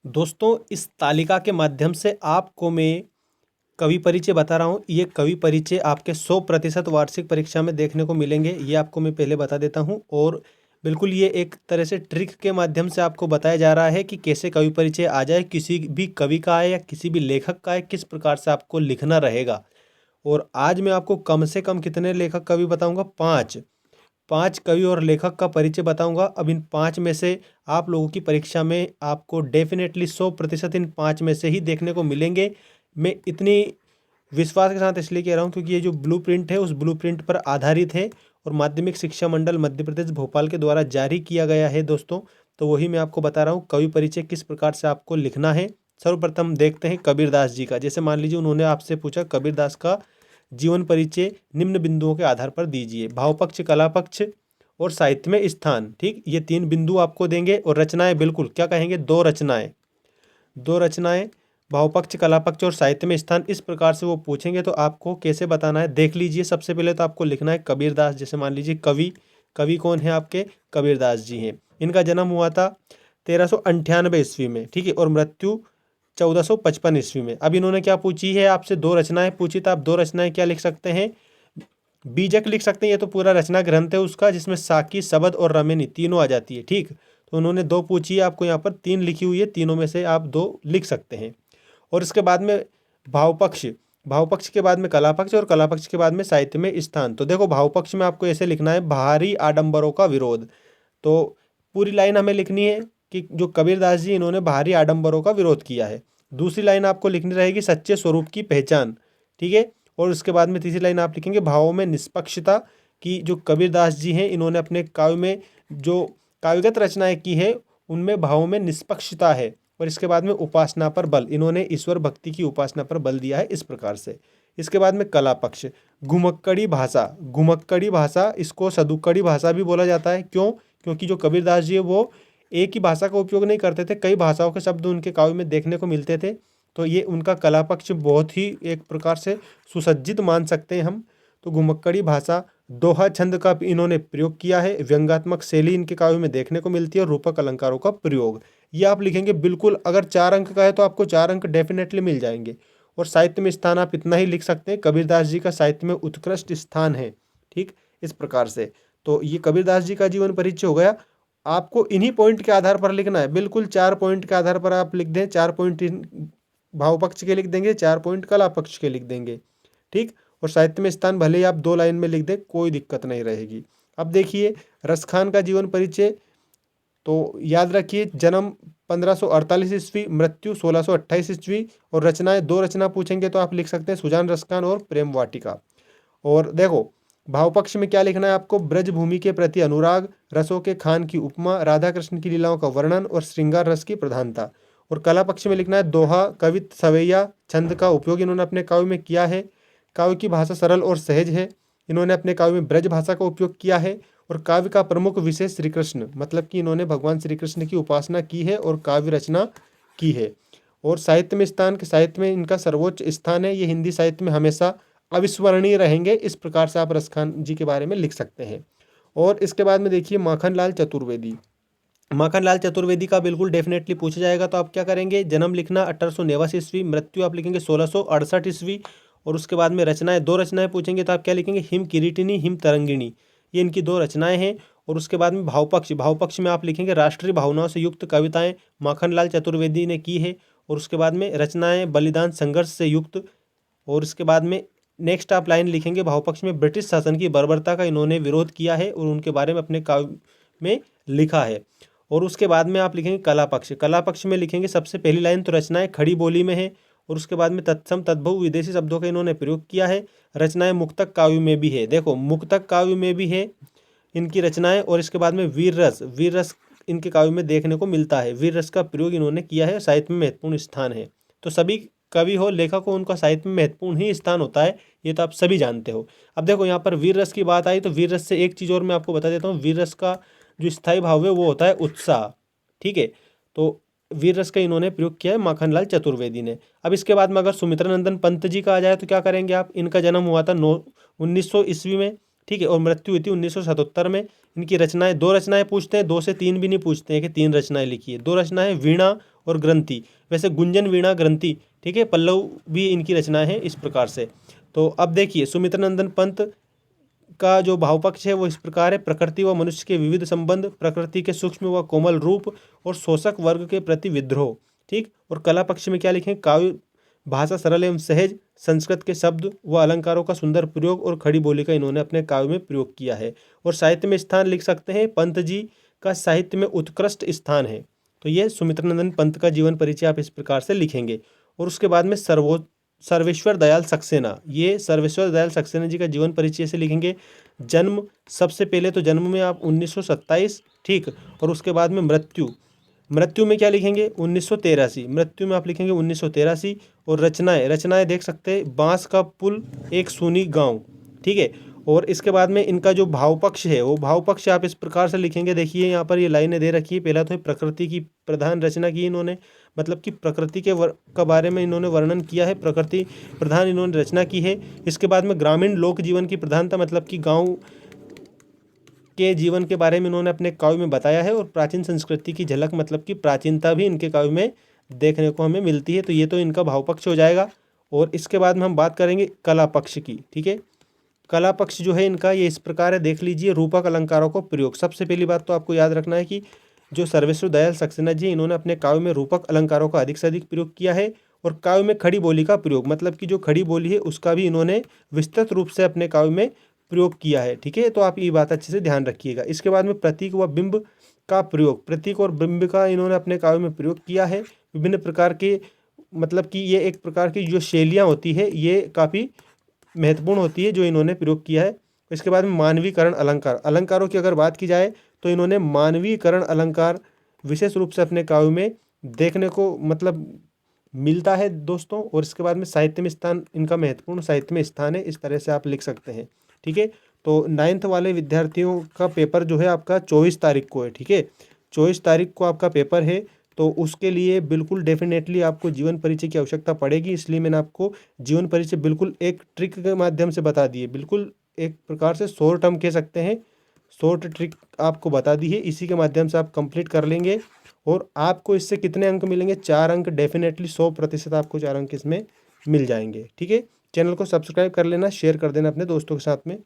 दोस्तों, इस तालिका के माध्यम से आपको मैं कवि परिचय बता रहा हूँ। ये कवि परिचय आपके 100% वार्षिक परीक्षा में देखने को मिलेंगे। ये आपको मैं पहले बता देता हूँ और बिल्कुल ये एक तरह से ट्रिक के माध्यम से आपको बताया जा रहा है कि कैसे कवि परिचय आ जाए, किसी भी कवि का है या किसी भी लेखक का है, किस प्रकार से आपको लिखना रहेगा। और आज मैं आपको कम से कम कितने लेखक कवि बताऊँगा? 5। 5 कवि और लेखक का परिचय बताऊंगा। अब इन 5 में से आप लोगों की परीक्षा में आपको डेफिनेटली 100% इन 5 में से ही देखने को मिलेंगे। मैं इतनी विश्वास के साथ इसलिए कह रहा हूँ क्योंकि ये जो ब्लूप्रिंट है उस ब्लूप्रिंट पर आधारित है और माध्यमिक शिक्षा मंडल मध्य प्रदेश भोपाल के द्वारा जारी किया गया है दोस्तों। तो वही मैं आपको बता रहा हूँ कवि परिचय किस प्रकार से आपको लिखना है। सर्वप्रथम देखते हैं कबीरदास जी का। जैसे मान लीजिए उन्होंने आपसे पूछा कबीरदास का जीवन परिचय निम्न बिंदुओं के आधार पर दीजिए। भाव पक्ष, कला पक्ष और साहित्य में स्थान। ठीक, ये 3 बिंदु आपको देंगे। और रचनाएं, बिल्कुल क्या कहेंगे? 2 रचनाएं भाव पक्ष, कला पक्ष और साहित्य में स्थान, इस प्रकार से वो पूछेंगे। तो आपको कैसे बताना है देख लीजिए। सबसे पहले तो आपको लिखना है कबीरदास। जैसे मान लीजिए कवि, कवि कौन है आपके? कबीरदास जी हैं। इनका जन्म हुआ था 1398 ईस्वी में, ठीक है, और मृत्यु 1455 ईस्वी में। अब इन्होंने क्या पूछी है आपसे? 2 रचनाएं पूछी। तो आप 2 रचनाएं क्या लिख सकते हैं? बीजक लिख सकते हैं। ये तो पूरा रचना ग्रंथ है उसका, जिसमें साकी, शबद और रमेनी तीनों आ जाती है। ठीक, तो उन्होंने 2 पूछी है, आपको यहाँ पर 3 लिखी हुई है। तीनों में से आप 2 लिख सकते हैं। और इसके बाद में भाव पक्ष, भाव पक्ष के बाद में कला पक्ष और कला पक्ष के बाद में साहित्य में स्थान। तो देखो भाव पक्ष में आपको ऐसे लिखना है, भारी आडंबरों का विरोध। तो पूरी लाइन हमें लिखनी है कि जो कबीरदास जी इन्होंने भारी आडंबरों का विरोध किया है। दूसरी लाइन आपको लिखनी रहेगी सच्चे स्वरूप की पहचान। ठीक है, और उसके बाद में तीसरी लाइन आप लिखेंगे भावों में निष्पक्षता। कि जो कबीरदास जी हैं इन्होंने अपने काव्य में जो काव्यगत रचनाएं की है उनमें भावों में निष्पक्षता है। और इसके बाद में उपासना पर बल, इन्होंने ईश्वर भक्ति की उपासना पर बल दिया है इस प्रकार से। इसके बाद में कला पक्ष, घुमक्कड़ी भाषा। घुमक्कड़ी भाषा, इसको सदुक्कड़ी भाषा भी बोला जाता है। क्यों? क्योंकि जो कबीरदास जी है वो एक ही भाषा का उपयोग नहीं करते थे, कई भाषाओं के शब्द उनके काव्य में देखने को मिलते थे। तो ये उनका कला पक्ष बहुत ही एक प्रकार से सुसज्जित मान सकते हैं हम। तो घुमक्कड़ी भाषा, दोहा छंद का इन्होंने प्रयोग किया है। व्यंग्यात्मक शैली इनके काव्य में देखने को मिलती है और रूपक अलंकारों का प्रयोग। ये आप लिखेंगे बिल्कुल। अगर 4 अंक का है तो आपको 4 अंक डेफिनेटली मिल जाएंगे। और साहित्य में स्थान आप इतना ही लिख सकते हैं, कबीरदास जी का साहित्य में उत्कृष्ट स्थान है। ठीक, इस प्रकार से। तो ये कबीरदास जी का जीवन परिचय हो गया। आपको इन्हीं पॉइंट के आधार पर लिखना है, बिल्कुल 4 पॉइंट के आधार पर आप लिख दें। 4 पॉइंट भाव पक्ष के लिख देंगे, 4 पॉइंट कला पक्ष के लिख देंगे। ठीक, और साहित्य में स्थान भले ही आप 2 लाइन में लिख दें, कोई दिक्कत नहीं रहेगी। अब देखिए रसखान का जीवन परिचय। तो याद रखिए जन्म 1548 ईस्वी, मृत्यु 1628 ईस्वी। और रचनाएं, 2 रचना पूछेंगे तो आप लिख सकते हैं सुजान रसखान और प्रेम वाटिका। और देखो भाव पक्ष में क्या लिखना है आपको? ब्रज भूमि के प्रति अनुराग, रसों के खान की उपमा, राधा कृष्ण की लीलाओं का वर्णन और श्रृंगार रस की प्रधानता। और कला पक्ष में लिखना है दोहा, कवित, सवैया, छंद का उपयोग इन्होंने अपने काव्य में किया है। काव्य की भाषा सरल और सहज है। इन्होंने अपने काव्य में ब्रज भाषा का उपयोग किया है। और काव्य का प्रमुख विषय श्री कृष्ण, मतलब कि इन्होंने भगवान श्री कृष्ण की उपासना की है और काव्य रचना की है। और साहित्य में स्थान, के साहित्य में इनका सर्वोच्च स्थान है। ये हिंदी साहित्य में हमेशा अविस्मरणीय रहेंगे। इस प्रकार से आप रसखान जी के बारे में लिख सकते हैं। और इसके बाद में देखिए माखनलाल चतुर्वेदी। माखनलाल चतुर्वेदी का बिल्कुल डेफिनेटली पूछा जाएगा। तो आप क्या करेंगे? जन्म लिखना 1889 ईस्वी, मृत्यु आप लिखेंगे 1668 ईस्वी। और उसके बाद में रचनाएं, 2 रचनाएं पूछेंगे तो आप क्या लिखेंगे? हिम किरीटिनी, हिम तरंगिणी। ये इनकी 2 रचनाएं हैं। और उसके बाद में भाव पक्ष, भाव पक्ष में आप लिखेंगे राष्ट्रीय भावनाओं से युक्त कविताएं माखनलाल चतुर्वेदी ने की है। और उसके बाद में रचनाएं बलिदान संघर्ष से युक्त। और इसके बाद में नेक्स्ट आप लाइन लिखेंगे भाव पक्ष में ब्रिटिश शासन की बर्बरता का इन्होंने विरोध किया है और उनके बारे में अपने काव्य में लिखा है। और उसके बाद में आप लिखेंगे कला पक्ष। कला पक्ष में लिखेंगे सबसे पहली लाइन तो रचनाएं खड़ी बोली में है। और उसके बाद में तत्सम तद्भव विदेशी शब्दों का इन्होंने प्रयोग किया है। रचनाएं मुक्तक काव्य में भी है, देखो मुक्तक काव्य में भी है इनकी रचनाएं। और इसके बाद में वीर रस, वीर रस इनके काव्य में देखने को मिलता है। वीर रस का प्रयोग इन्होंने किया है, साहित्य में महत्वपूर्ण स्थान है। तो सभी कवि हो, लेखक हो, उनका साहित्य में महत्वपूर्ण ही स्थान होता है, ये तो आप सभी जानते हो। अब देखो यहाँ पर वीर रस की बात आई तो वीर रस से एक चीज़ और मैं आपको बता देता हूँ। वीर रस का जो स्थायी भाव है वो होता है उत्साह। ठीक है, तो वीर रस का इन्होंने प्रयोग किया है माखनलाल चतुर्वेदी ने। अब इसके बाद में अगर सुमित्रानंदन पंत जी का आ जाए तो क्या करेंगे आप? इनका जन्म हुआ था 1900 ईस्वी में, ठीक है, और मृत्यु हुई थी 1977 में। इनकी रचनाएं, 2 रचनाएं पूछते हैं, 2 से 3 भी नहीं पूछते हैं कि 3 रचनाएं लिखी है। 2 रचनाएं वीणा और ग्रंथि, वैसे गुंजन, वीणा, ग्रंथि, ठीक है, पल्लव भी इनकी रचनाएं हैं इस प्रकार से। तो अब देखिए सुमित्रानंदन पंत का जो भाव पक्ष है वो इस प्रकार है: प्रकृति व मनुष्य के विविध संबंध, प्रकृति के सूक्ष्म व कोमल रूप और शोषक वर्ग के प्रति विद्रोह। ठीक। और कला पक्ष में क्या लिखें: काव्य भाषा सरल एवं सहज, संस्कृत के शब्द व अलंकारों का सुंदर प्रयोग और खड़ी बोली का इन्होंने अपने काव्य में प्रयोग किया है। और साहित्य में स्थान लिख सकते हैं: पंत जी का साहित्य में उत्कृष्ट स्थान है। तो ये सुमित्रानंदन पंत का जीवन परिचय आप इस प्रकार से लिखेंगे। और उसके बाद में सर्वेश्वर दयाल सक्सेना, ये सर्वेश्वर दयाल सक्सेना जी का जीवन परिचय से लिखेंगे। जन्म, सबसे पहले तो जन्म में आप 1927, ठीक। और उसके बाद में मृत्यु, मृत्यु में क्या लिखेंगे 1983, मृत्यु में आप लिखेंगे 1983। और रचनाएं, रचनाएं देख सकते हैं: बांस का पुल, एक सूनी गांव, ठीक है। और इसके बाद में इनका जो भाव पक्ष है वो भाव पक्ष आप इस प्रकार से लिखेंगे। देखिए यहाँ पर ये लाइनें दे रखी है। पहला तो है प्रकृति की प्रधान रचना की इन्होंने, मतलब कि प्रकृति के का बारे में इन्होंने वर्णन किया है, प्रकृति प्रधान इन्होंने रचना की है। इसके बाद में ग्रामीण लोक जीवन की प्रधानता, मतलब कि गाँव के जीवन के बारे में इन्होंने अपने काव्य में बताया है। और प्राचीन संस्कृति की झलक, मतलब कि प्राचीनता भी इनके काव्य में देखने को हमें मिलती है। तो ये तो इनका भाव पक्ष हो जाएगा। और इसके बाद में हम बात करेंगे कला पक्ष की, ठीक है। कला पक्ष जो है इनका ये इस प्रकार है, देख लीजिए: रूपक अलंकारों को प्रयोग। सबसे पहली बात तो आपको याद रखना है कि जो सर्वेश्वर दयाल सक्सेना जी इन्होंने अपने काव्य में रूपक अलंकारों का अधिक से अधिक प्रयोग किया है। और काव्य में खड़ी बोली का प्रयोग, मतलब कि जो खड़ी बोली है उसका भी इन्होंने विस्तृत रूप से अपने काव्य में प्रयोग किया है, ठीक है। तो आप ये बात अच्छे से ध्यान रखिएगा। इसके बाद में प्रतीक व बिंब का प्रयोग, प्रतीक और बिंब का इन्होंने अपने काव्य में प्रयोग किया है। विभिन्न प्रकार के, मतलब कि ये एक प्रकार की जो शैलियाँ होती है ये काफ़ी महत्वपूर्ण होती है जो इन्होंने प्रयोग किया है। इसके बाद में मानवीकरण अलंकार, अलंकारों की अगर बात की जाए तो इन्होंने मानवीकरण अलंकार विशेष रूप से अपने काव्य में देखने को मतलब मिलता है दोस्तों। और इसके बाद में साहित्य में स्थान, इनका महत्वपूर्ण साहित्य में स्थान है, इस तरह से आप लिख सकते हैं, ठीक है। तो 9th वाले विद्यार्थियों का पेपर जो है आपका 24 तारीख को है, ठीक है। 24 तारीख को आपका पेपर है। तो उसके लिए बिल्कुल डेफिनेटली आपको जीवन परिचय की आवश्यकता पड़ेगी, इसलिए मैंने आपको जीवन परिचय बिल्कुल एक ट्रिक के माध्यम से बता दी है, बिल्कुल एक प्रकार से शॉर्ट हम कह सकते हैं, शॉर्ट ट्रिक आपको बता दी है। इसी के माध्यम से आप कंप्लीट कर लेंगे। और आपको इससे कितने अंक मिलेंगे? 4 अंक, डेफिनेटली 100% आपको 4 अंक इसमें मिल जाएंगे, ठीक है। चैनल को सब्सक्राइब कर लेना, शेयर कर देना अपने दोस्तों के साथ में।